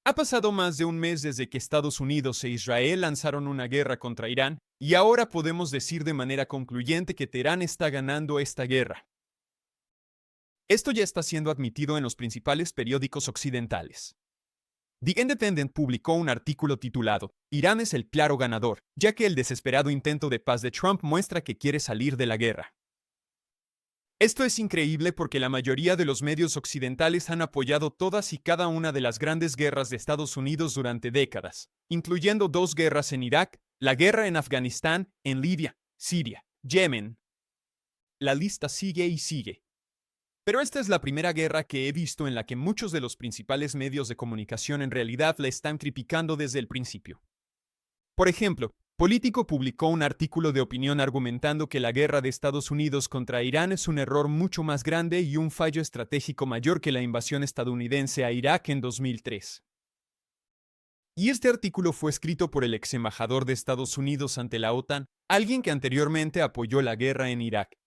Ha pasado más de un mes desde que Estados Unidos e Israel lanzaron una guerra contra Irán, y ahora podemos decir de manera concluyente que Teherán está ganando esta guerra. Esto ya está siendo admitido en los principales periódicos occidentales. The Independent publicó un artículo titulado "Irán es el claro ganador", ya que el desesperado intento de paz de Trump muestra que quiere salir de la guerra. Esto es increíble porque la mayoría de los medios occidentales han apoyado todas y cada una de las grandes guerras de Estados Unidos durante décadas, incluyendo dos guerras en Irak, la guerra en Afganistán, en Libia, Siria, Yemen. La lista sigue y sigue. Pero esta es la primera guerra que he visto en la que muchos de los principales medios de comunicación en realidad la están criticando desde el principio. Por ejemplo, Político publicó un artículo de opinión argumentando que la guerra de Estados Unidos contra Irán es un error mucho más grande y un fallo estratégico mayor que la invasión estadounidense a Irak en 2003. Y este artículo fue escrito por el ex embajador de Estados Unidos ante la OTAN, alguien que anteriormente apoyó la guerra en Irak.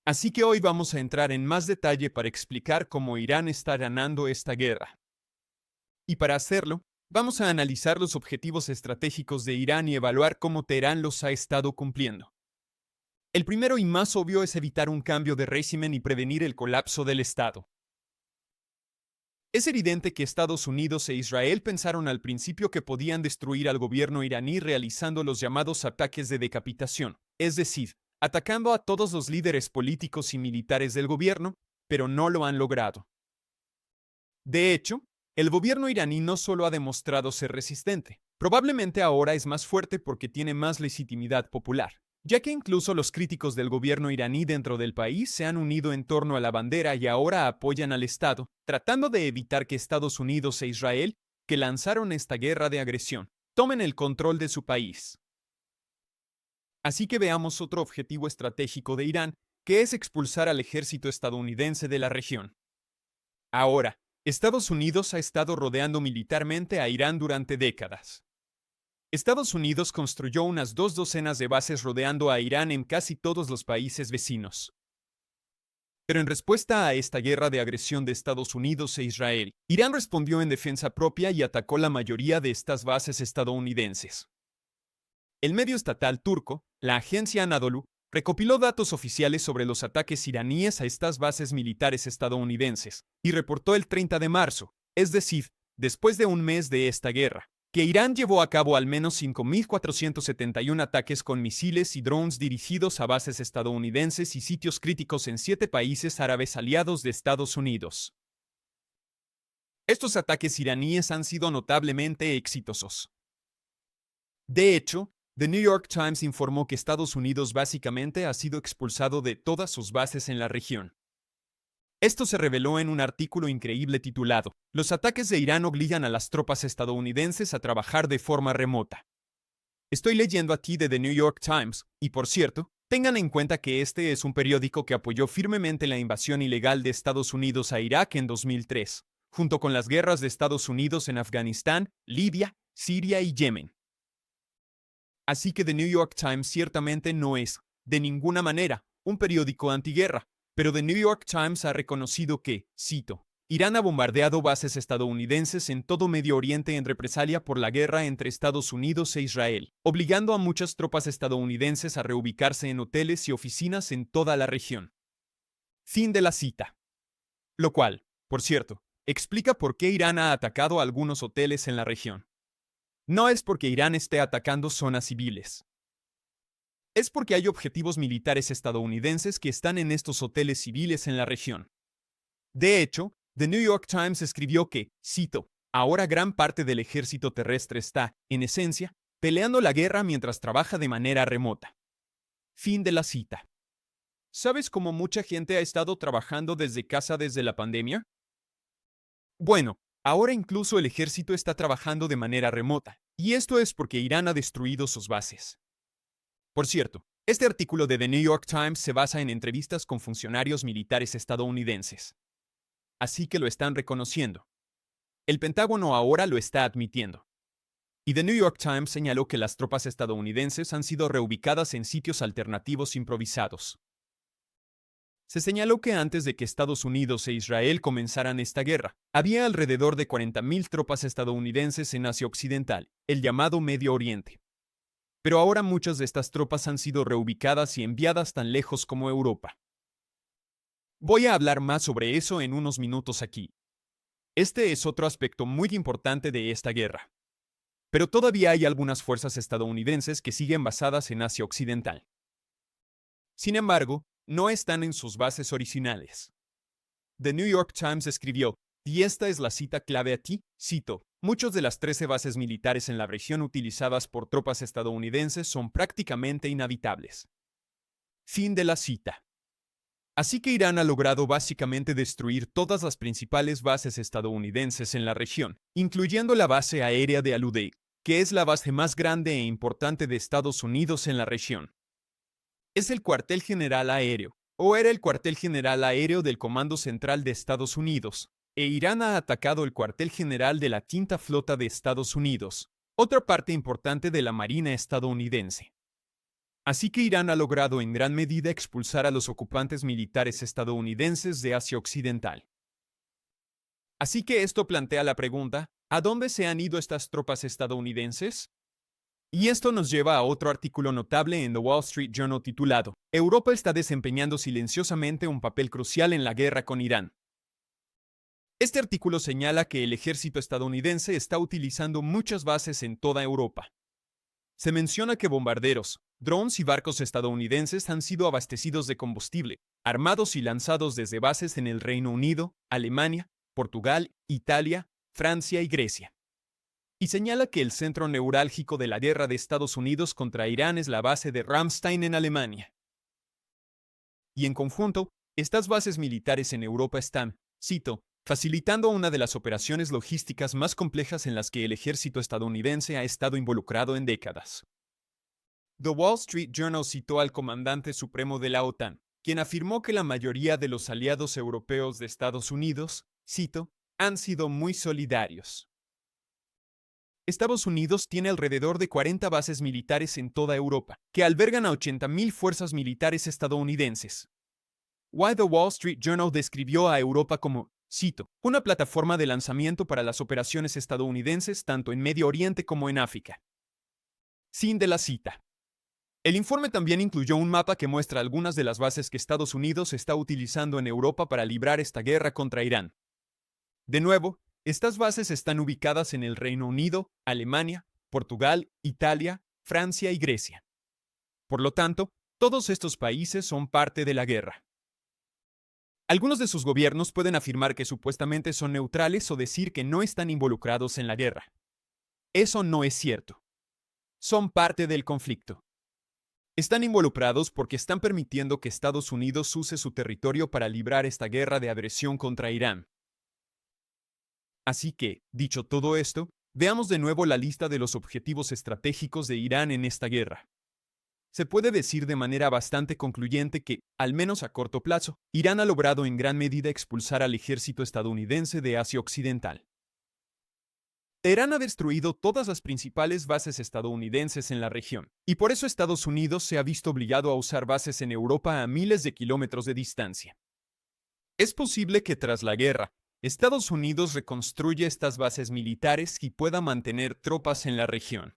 Así que hoy vamos a entrar en más detalle para explicar cómo Irán está ganando esta guerra. Y para hacerlo, vamos a analizar los objetivos estratégicos de Irán y evaluar cómo Teherán los ha estado cumpliendo. El primero y más obvio es evitar un cambio de régimen y prevenir el colapso del Estado. Es evidente que Estados Unidos e Israel pensaron al principio que podían destruir al gobierno iraní realizando los llamados ataques de decapitación, es decir, atacando a todos los líderes políticos y militares del gobierno, pero no lo han logrado. De hecho, el gobierno iraní no solo ha demostrado ser resistente, probablemente ahora es más fuerte porque tiene más legitimidad popular, ya que incluso los críticos del gobierno iraní dentro del país se han unido en torno a la bandera y ahora apoyan al Estado, tratando de evitar que Estados Unidos e Israel, que lanzaron esta guerra de agresión, tomen el control de su país. Así que veamos otro objetivo estratégico de Irán, que es expulsar al ejército estadounidense de la región. Ahora, Estados Unidos ha estado rodeando militarmente a Irán durante décadas. Estados Unidos construyó unas 2 docenas de bases rodeando a Irán en casi todos los países vecinos. Pero en respuesta a esta guerra de agresión de Estados Unidos e Israel, Irán respondió en defensa propia y atacó la mayoría de estas bases estadounidenses. El medio estatal turco, la agencia Anadolu, recopiló datos oficiales sobre los ataques iraníes a estas bases militares estadounidenses y reportó el 30 de marzo, es decir, después de un mes de esta guerra, que Irán llevó a cabo al menos 5.471 ataques con misiles y drones dirigidos a bases estadounidenses y sitios críticos en 7 países árabes aliados de Estados Unidos. Estos ataques iraníes han sido notablemente exitosos. De hecho, The New York Times informó que Estados Unidos básicamente ha sido expulsado de todas sus bases en la región. Esto se reveló en un artículo increíble titulado "Los ataques de Irán obligan a las tropas estadounidenses a trabajar de forma remota". Estoy leyendo aquí de The New York Times, y por cierto, tengan en cuenta que este es un periódico que apoyó firmemente la invasión ilegal de Estados Unidos a Irak en 2003, junto con las guerras de Estados Unidos en Afganistán, Libia, Siria y Yemen. Así que The New York Times ciertamente no es, de ninguna manera, un periódico antiguerra, pero The New York Times ha reconocido que, cito, Irán ha bombardeado bases estadounidenses en todo Medio Oriente en represalia por la guerra entre Estados Unidos e Israel, obligando a muchas tropas estadounidenses a reubicarse en hoteles y oficinas en toda la región. Fin de la cita. Lo cual, por cierto, explica por qué Irán ha atacado a algunos hoteles en la región. No es porque Irán esté atacando zonas civiles. Es porque hay objetivos militares estadounidenses que están en estos hoteles civiles en la región. De hecho, The New York Times escribió que, cito, ahora gran parte del ejército terrestre está, en esencia, peleando la guerra mientras trabaja de manera remota. Fin de la cita. ¿Sabes cómo mucha gente ha estado trabajando desde casa desde la pandemia? Bueno, ahora incluso el ejército está trabajando de manera remota, y esto es porque Irán ha destruido sus bases. Por cierto, este artículo de The New York Times se basa en entrevistas con funcionarios militares estadounidenses. Así que lo están reconociendo. El Pentágono ahora lo está admitiendo. Y The New York Times señaló que las tropas estadounidenses han sido reubicadas en sitios alternativos improvisados. Se señaló que antes de que Estados Unidos e Israel comenzaran esta guerra, había alrededor de 40.000 tropas estadounidenses en Asia Occidental, el llamado Medio Oriente. Pero ahora muchas de estas tropas han sido reubicadas y enviadas tan lejos como Europa. Voy a hablar más sobre eso en unos minutos aquí. Este es otro aspecto muy importante de esta guerra. Pero todavía hay algunas fuerzas estadounidenses que siguen basadas en Asia Occidental. Sin embargo, no están en sus bases originales. The New York Times escribió, y esta es la cita clave aquí, cito, muchos de las 13 bases militares en la región utilizadas por tropas estadounidenses son prácticamente inhabitables. Fin de la cita. Así que Irán ha logrado básicamente destruir todas las principales bases estadounidenses en la región, incluyendo la base aérea de Al-Udeid, que es la base más grande e importante de Estados Unidos en la región. Es el cuartel general aéreo, o era el cuartel general aéreo del Comando Central de Estados Unidos, e Irán ha atacado el cuartel general de la Quinta Flota de Estados Unidos, otra parte importante de la Marina estadounidense. Así que Irán ha logrado en gran medida expulsar a los ocupantes militares estadounidenses de Asia Occidental. Así que esto plantea la pregunta, ¿a dónde se han ido estas tropas estadounidenses? Y esto nos lleva a otro artículo notable en The Wall Street Journal titulado, Europa está desempeñando silenciosamente un papel crucial en la guerra con Irán. Este artículo señala que el ejército estadounidense está utilizando muchas bases en toda Europa. Se menciona que bombarderos, drones y barcos estadounidenses han sido abastecidos de combustible, armados y lanzados desde bases en el Reino Unido, Alemania, Portugal, Italia, Francia y Grecia. Y señala que el centro neurálgico de la guerra de Estados Unidos contra Irán es la base de Ramstein en Alemania. Y en conjunto, estas bases militares en Europa están, cito, facilitando una de las operaciones logísticas más complejas en las que el ejército estadounidense ha estado involucrado en décadas. The Wall Street Journal citó al comandante supremo de la OTAN, quien afirmó que la mayoría de los aliados europeos de Estados Unidos, cito, han sido muy solidarios. Estados Unidos tiene alrededor de 40 bases militares en toda Europa, que albergan a 80.000 fuerzas militares estadounidenses. The Wall Street Journal describió a Europa como, cito, una plataforma de lanzamiento para las operaciones estadounidenses tanto en Medio Oriente como en África. Fin de la cita. El informe también incluyó un mapa que muestra algunas de las bases que Estados Unidos está utilizando en Europa para librar esta guerra contra Irán. De nuevo, estas bases están ubicadas en el Reino Unido, Alemania, Portugal, Italia, Francia y Grecia. Por lo tanto, todos estos países son parte de la guerra. Algunos de sus gobiernos pueden afirmar que supuestamente son neutrales o decir que no están involucrados en la guerra. Eso no es cierto. Son parte del conflicto. Están involucrados porque están permitiendo que Estados Unidos use su territorio para librar esta guerra de agresión contra Irán. Así que, dicho todo esto, veamos de nuevo la lista de los objetivos estratégicos de Irán en esta guerra. Se puede decir de manera bastante concluyente que, al menos a corto plazo, Irán ha logrado en gran medida expulsar al ejército estadounidense de Asia Occidental. Teherán ha destruido todas las principales bases estadounidenses en la región, y por eso Estados Unidos se ha visto obligado a usar bases en Europa a miles de kilómetros de distancia. Es posible que tras la guerra, Estados Unidos reconstruya estas bases militares y pueda mantener tropas en la región.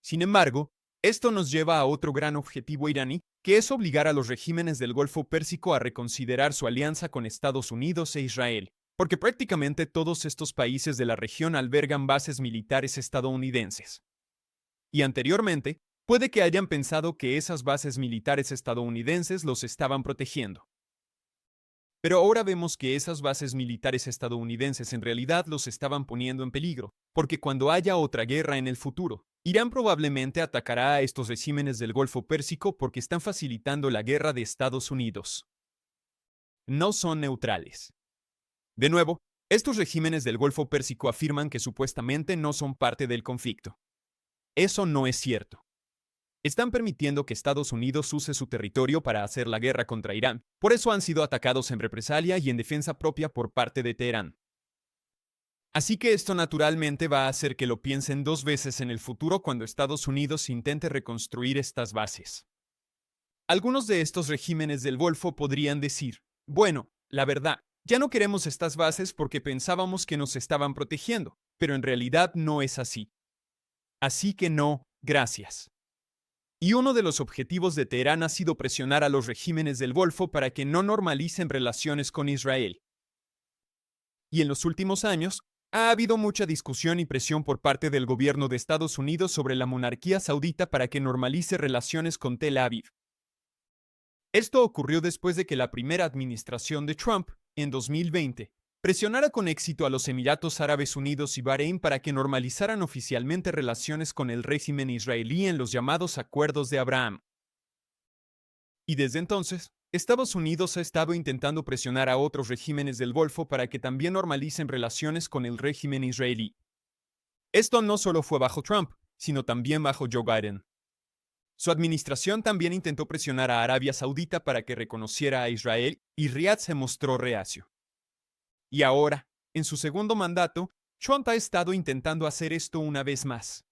Sin embargo, esto nos lleva a otro gran objetivo iraní, que es obligar a los regímenes del Golfo Pérsico a reconsiderar su alianza con Estados Unidos e Israel, porque prácticamente todos estos países de la región albergan bases militares estadounidenses. Y anteriormente, puede que hayan pensado que esas bases militares estadounidenses los estaban protegiendo. Pero ahora vemos que esas bases militares estadounidenses en realidad los estaban poniendo en peligro, porque cuando haya otra guerra en el futuro, Irán probablemente atacará a estos regímenes del Golfo Pérsico porque están facilitando la guerra de Estados Unidos. No son neutrales. De nuevo, estos regímenes del Golfo Pérsico afirman que supuestamente no son parte del conflicto. Eso no es cierto. Están permitiendo que Estados Unidos use su territorio para hacer la guerra contra Irán, por eso han sido atacados en represalia y en defensa propia por parte de Teherán. Así que esto naturalmente va a hacer que lo piensen dos veces en el futuro cuando Estados Unidos intente reconstruir estas bases. Algunos de estos regímenes del Golfo podrían decir, bueno, la verdad, ya no queremos estas bases porque pensábamos que nos estaban protegiendo, pero en realidad no es así. Así que no, gracias. Y uno de los objetivos de Teherán ha sido presionar a los regímenes del Golfo para que no normalicen relaciones con Israel. Y en los últimos años, ha habido mucha discusión y presión por parte del gobierno de Estados Unidos sobre la monarquía saudita para que normalice relaciones con Tel Aviv. Esto ocurrió después de que la primera administración de Trump, en 2020, presionara con éxito a los Emiratos Árabes Unidos y Bahrein para que normalizaran oficialmente relaciones con el régimen israelí en los llamados Acuerdos de Abraham. Y desde entonces, Estados Unidos ha estado intentando presionar a otros regímenes del Golfo para que también normalicen relaciones con el régimen israelí. Esto no solo fue bajo Trump, sino también bajo Joe Biden. Su administración también intentó presionar a Arabia Saudita para que reconociera a Israel y Riad se mostró reacio. Y ahora, en su segundo mandato, Trump ha estado intentando hacer esto una vez más.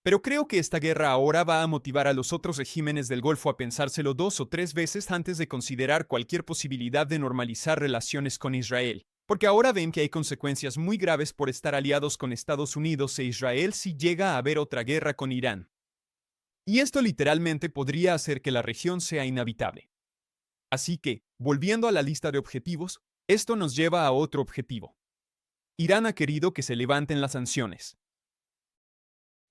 Pero creo que esta guerra ahora va a motivar a los otros regímenes del Golfo a pensárselo 2 o 3 veces antes de considerar cualquier posibilidad de normalizar relaciones con Israel, porque ahora ven que hay consecuencias muy graves por estar aliados con Estados Unidos e Israel si llega a haber otra guerra con Irán. Y esto literalmente podría hacer que la región sea inhabitable. Así que, volviendo a la lista de objetivos, esto nos lleva a otro objetivo. Irán ha querido que se levanten las sanciones.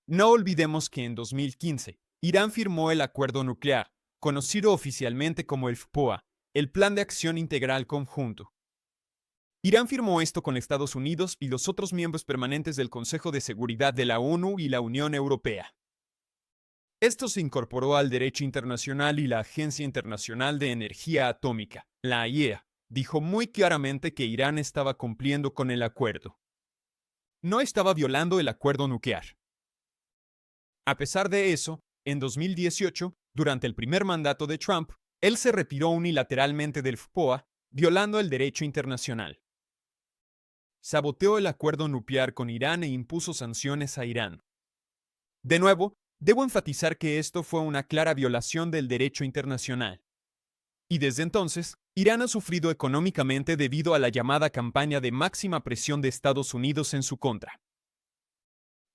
No olvidemos que en 2015, Irán firmó el acuerdo nuclear, conocido oficialmente como el FPOA, el Plan de Acción Integral Conjunto. Irán firmó esto con Estados Unidos y los otros miembros permanentes del Consejo de Seguridad de la ONU y la Unión Europea. Esto se incorporó al derecho internacional y la Agencia Internacional de Energía Atómica, la IEA, dijo muy claramente que Irán estaba cumpliendo con el acuerdo. No estaba violando el acuerdo nuclear. A pesar de eso, en 2018, durante el primer mandato de Trump, él se retiró unilateralmente del FPOA, violando el derecho internacional. Saboteó el acuerdo nuclear con Irán e impuso sanciones a Irán. De nuevo, debo enfatizar que esto fue una clara violación del derecho internacional. Y desde entonces, Irán ha sufrido económicamente debido a la llamada campaña de máxima presión de Estados Unidos en su contra.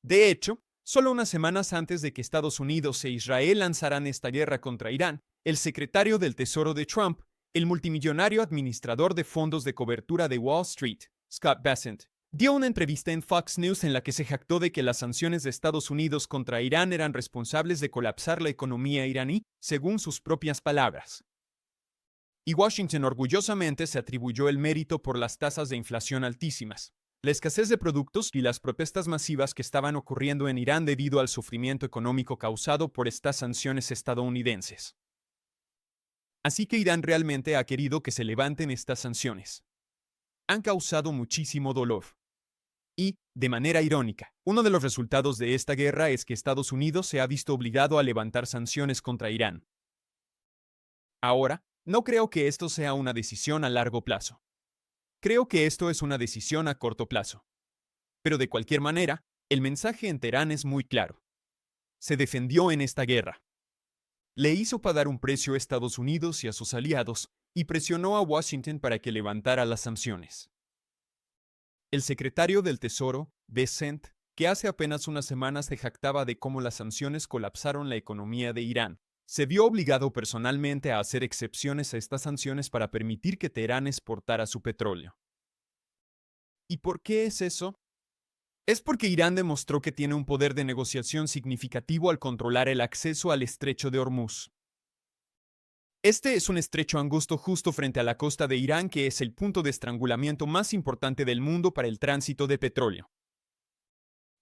De hecho, solo unas semanas antes de que Estados Unidos e Israel lanzaran esta guerra contra Irán, el secretario del Tesoro de Trump, el multimillonario administrador de fondos de cobertura de Wall Street, Scott Bessent, dio una entrevista en Fox News en la que se jactó de que las sanciones de Estados Unidos contra Irán eran responsables de colapsar la economía iraní, según sus propias palabras. Y Washington orgullosamente se atribuyó el mérito por las tasas de inflación altísimas, la escasez de productos y las protestas masivas que estaban ocurriendo en Irán debido al sufrimiento económico causado por estas sanciones estadounidenses. Así que Irán realmente ha querido que se levanten estas sanciones. Han causado muchísimo dolor. Y, de manera irónica, uno de los resultados de esta guerra es que Estados Unidos se ha visto obligado a levantar sanciones contra Irán. Ahora, no creo que esto sea una decisión a largo plazo. Creo que esto es una decisión a corto plazo. Pero de cualquier manera, el mensaje en Teherán es muy claro. Se defendió en esta guerra. Le hizo pagar un precio a Estados Unidos y a sus aliados, y presionó a Washington para que levantara las sanciones. El secretario del Tesoro, Bessent, que hace apenas unas semanas se jactaba de cómo las sanciones colapsaron la economía de Irán, se vio obligado personalmente a hacer excepciones a estas sanciones para permitir que Teherán exportara su petróleo. ¿Y por qué es eso? Es porque Irán demostró que tiene un poder de negociación significativo al controlar el acceso al estrecho de Hormuz. Este es un estrecho angosto justo frente a la costa de Irán que es el punto de estrangulamiento más importante del mundo para el tránsito de petróleo.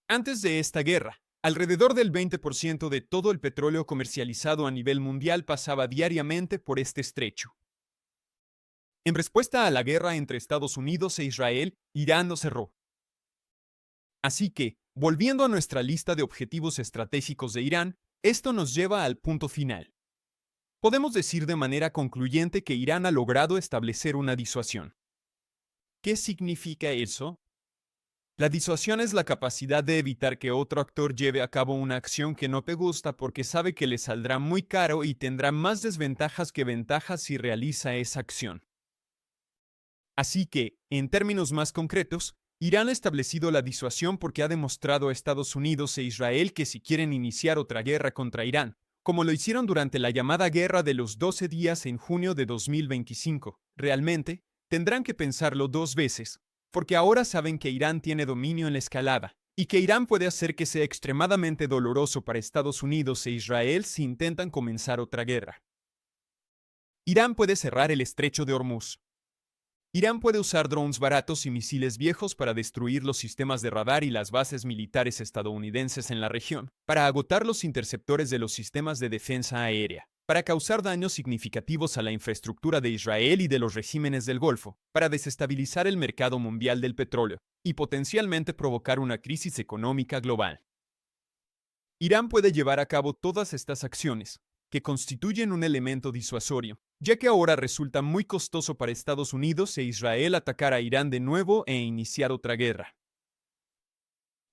Antes de esta guerra, alrededor del 20% de todo el petróleo comercializado a nivel mundial pasaba diariamente por este estrecho. En respuesta a la guerra entre Estados Unidos e Israel, Irán lo cerró. Así que, volviendo a nuestra lista de objetivos estratégicos de Irán, esto nos lleva al punto final. Podemos decir de manera concluyente que Irán ha logrado establecer una disuasión. ¿Qué significa eso? La disuasión es la capacidad de evitar que otro actor lleve a cabo una acción que no te gusta porque sabe que le saldrá muy caro y tendrá más desventajas que ventajas si realiza esa acción. Así que, en términos más concretos, Irán ha establecido la disuasión porque ha demostrado a Estados Unidos e Israel que si quieren iniciar otra guerra contra Irán, como lo hicieron durante la llamada Guerra de los 12 días en junio de 2025, realmente tendrán que pensarlo dos veces, porque ahora saben que Irán tiene dominio en la escalada, y que Irán puede hacer que sea extremadamente doloroso para Estados Unidos e Israel si intentan comenzar otra guerra. Irán puede cerrar el estrecho de Hormuz. Irán puede usar drones baratos y misiles viejos para destruir los sistemas de radar y las bases militares estadounidenses en la región, para agotar los interceptores de los sistemas de defensa aérea, para causar daños significativos a la infraestructura de Israel y de los regímenes del Golfo, para desestabilizar el mercado mundial del petróleo y potencialmente provocar una crisis económica global. Irán puede llevar a cabo todas estas acciones, que constituyen un elemento disuasorio, ya que ahora resulta muy costoso para Estados Unidos e Israel atacar a Irán de nuevo e iniciar otra guerra.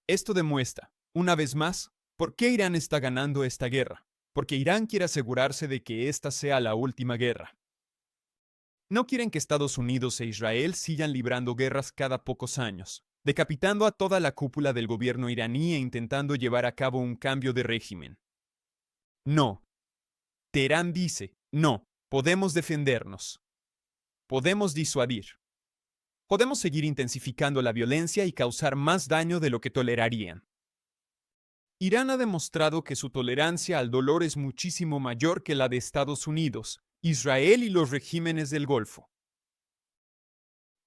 Esto demuestra, una vez más, por qué Irán está ganando esta guerra, porque Irán quiere asegurarse de que esta sea la última guerra. No quieren que Estados Unidos e Israel sigan librando guerras cada pocos años, decapitando a toda la cúpula del gobierno iraní e intentando llevar a cabo un cambio de régimen. No. Teherán dice, no, podemos defendernos. Podemos disuadir. Podemos seguir intensificando la violencia y causar más daño de lo que tolerarían. Irán ha demostrado que su tolerancia al dolor es muchísimo mayor que la de Estados Unidos, Israel y los regímenes del Golfo.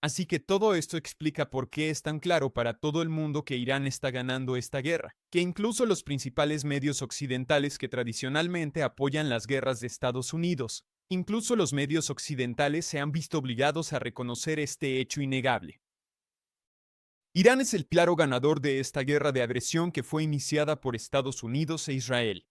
Así que todo esto explica por qué es tan claro para todo el mundo que Irán está ganando esta guerra, que incluso los principales medios occidentales que tradicionalmente apoyan las guerras de Estados Unidos, incluso los medios occidentales se han visto obligados a reconocer este hecho innegable. Irán es el claro ganador de esta guerra de agresión que fue iniciada por Estados Unidos e Israel.